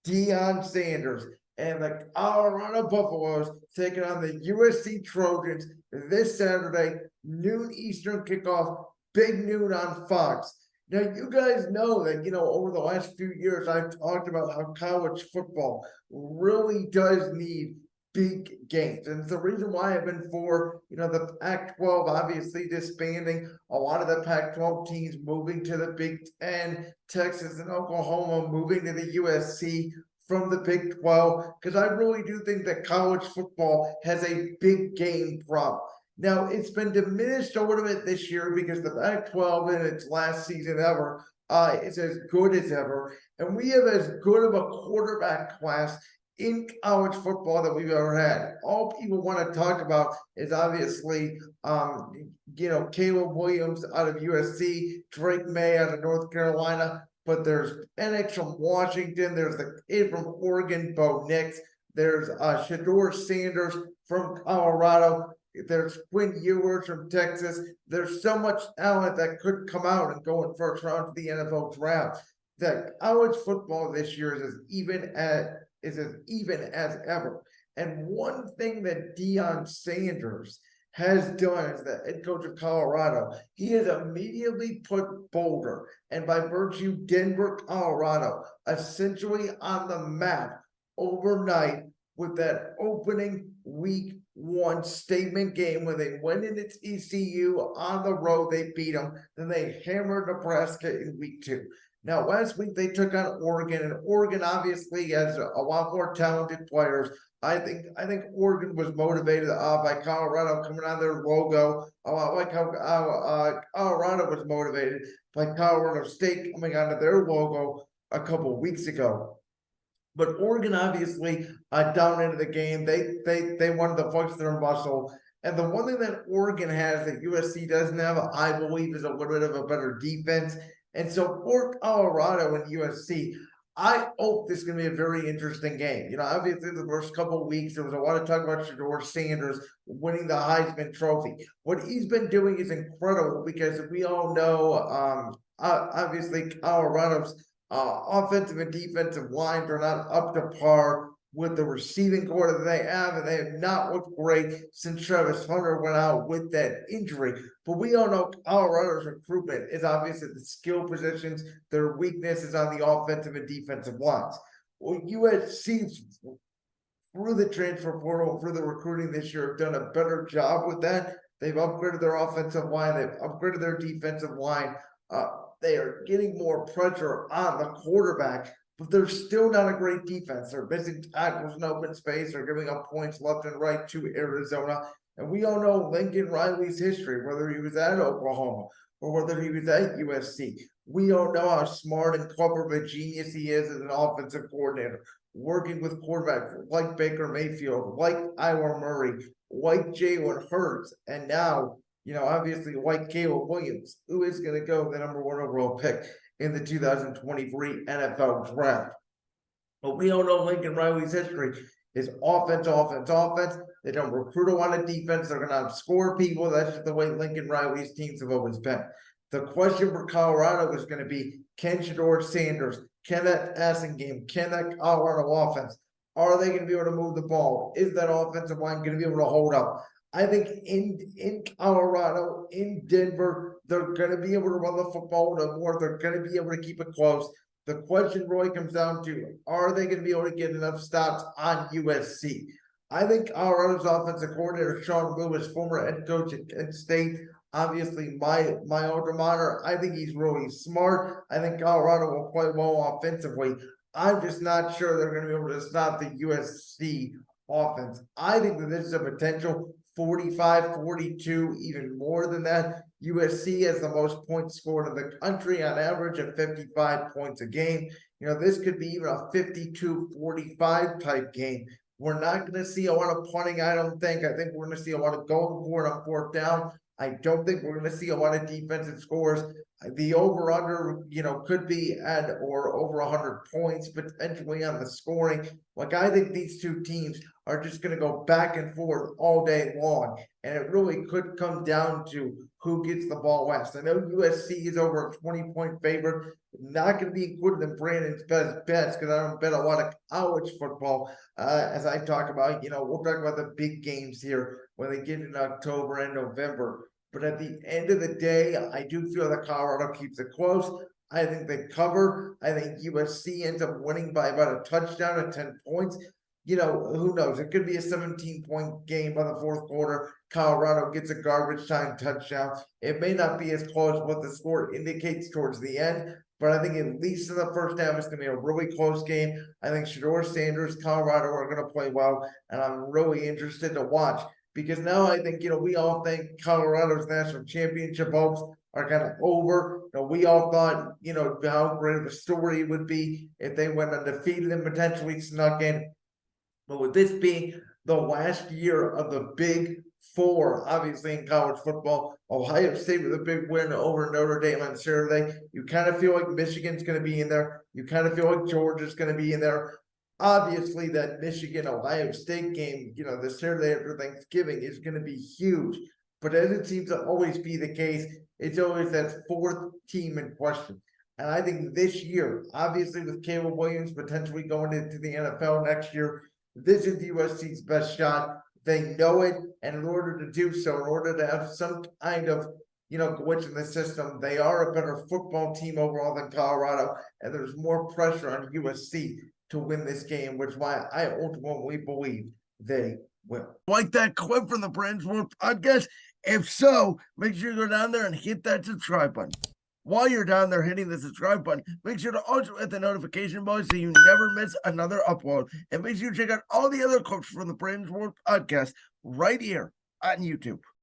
Deion Sanders and the Colorado Buffaloes taking on the USC Trojans this Saturday, noon Eastern kickoff, big noon on Fox. Now, you guys know that, over the last few years, I've talked about how college football really does need big games. And it's the reason why I've been for, the Pac 12 obviously disbanding, a lot of the Pac 12 teams moving to the Big Ten, Texas and Oklahoma moving to the USC from the Big 12, because I really do think that college football has a big game problem. Now, it's been diminished a little bit this year because the Pac 12 in its last season ever is as good as ever. And we have as good of a quarterback class in college football that we've ever had. All people want to talk about is obviously, Caleb Williams out of USC, Drake May out of North Carolina, but there's NX from Washington, there's the kid from Oregon, Bo Nix, there's Shedeur Sanders from Colorado, there's Quinn Ewers from Texas. There's so much talent that could come out and go in first round to the NFL draft. That college football this year is as even as ever. And one thing that Deion Sanders has done as the head coach of Colorado, he has immediately put Boulder and by virtue Denver, Colorado, essentially on the map overnight with that opening week one statement game where they went into ECU on the road, they beat them, then they hammered Nebraska in week two. Now, last week they took on Oregon, and Oregon obviously has a lot more talented players. I think Oregon was motivated by Colorado coming on their logo, a lot like how Colorado was motivated by Colorado State coming onto their logo a couple weeks ago. But Oregon obviously down into the game, they wanted to flex their muscle. And the one thing that Oregon has that USC doesn't have, I believe, is a little bit of a better defense. And so for Colorado and USC, I hope this is going to be a very interesting game. Obviously the first couple of weeks, there was a lot of talk about Shedeur Sanders winning the Heisman Trophy. What he's been doing is incredible because we all know, obviously, Colorado's offensive and defensive lines are not up to par with the receiving core that they have, and they have not looked great since Travis Hunter went out with that injury. But we all know Colorado's recruitment is obviously the skill positions. Their weakness is on the offensive and defensive lines. Well, USC through the transfer portal, through the recruiting this year, have done a better job with that. They've upgraded their offensive line. They've upgraded their defensive line. They are getting more pressure on the quarterback, but they're still not a great defense. They're missing tackles in open space. They're giving up points left and right to Arizona. And we all know Lincoln Riley's history, whether he was at Oklahoma or whether he was at USC. We all know how smart and clever of a genius he is as an offensive coordinator, working with quarterbacks like Baker Mayfield, like Kyler Murray, like Jalen Hurts, and now, obviously like Caleb Williams, who is going to go the number one overall pick in the 2023 NFL draft. But we don't know Lincoln Riley's history is offense, offense, offense. They don't recruit a lot of defense. They're going to outscore people. That's just the way Lincoln Riley's teams have always been. The question for Colorado is going to be, can Shedeur Sanders, can that passing game, can that Colorado offense, are they going to be able to move the ball? Is that offensive line going to be able to hold up? I think in Colorado, in Denver, they're going to be able to run the football a more. They're going to be able to keep it close. The question really comes down to, are they going to be able to get enough stops on USC? I think Colorado's offensive coordinator, Sean Lewis, former head coach at Kent State, obviously my alma mater, I think he's really smart. I think Colorado will play well offensively. I'm just not sure they're going to be able to stop the USC offense. I think that this is a potential 45-42, even more than that. USC has the most points scored in the country on average at 55 points a game. This could be even a 52-45 type game. We're not going to see a lot of punting, I don't think. I think we're going to see a lot of going for it on fourth down. I don't think we're going to see a lot of defensive scores. The over-under, could be at or over 100 points, potentially on the scoring. Like, I think these two teams are just going to go back and forth all day long, and it really could come down to who gets the ball last. I know USC is over a 20-point favorite. Not going to be included in Brandon's best bets because I don't bet a lot of college football. As I talk about, we'll talk about the big games here when they get in October and November. But at the end of the day, I do feel that Colorado keeps it close. I think they cover. I think USC ends up winning by about a touchdown at 10 points. Who knows? It could be a 17-point game by the fourth quarter. Colorado gets a garbage time touchdown. It may not be as close as what the score indicates towards the end, but I think at least in the first half, it's going to be a really close game. I think Deion Sanders, Colorado are going to play well, and I'm really interested to watch. Because now I think, we all think Colorado's national championship hopes are kind of over. We all thought, how great of a story it would be if they went undefeated and potentially snuck in. But with this being the last year of the Big Four, obviously in college football, Ohio State with a big win over Notre Dame on Saturday. You kind of feel like Michigan's going to be in there. You kind of feel like Georgia's going to be in there. Obviously, that Michigan-Ohio State game, the Saturday after Thanksgiving is going to be huge. But as it seems to always be the case, it's always that fourth team in question. And I think this year, obviously with Caleb Williams potentially going into the NFL next year, this is USC's best shot. They know it, and in order to do so, in order to have some kind of glitch in the system, they are a better football team overall than Colorado, and there's more pressure on USC to win this game, which is why I ultimately believe they will. Like that clip from the Brand's World podcast? If so, make sure you go down there and hit that subscribe button. While you're down there hitting the subscribe button, make sure to also hit the notification bell so you never miss another upload. And make sure you check out all the other clips from the Brand's World podcast right here on YouTube.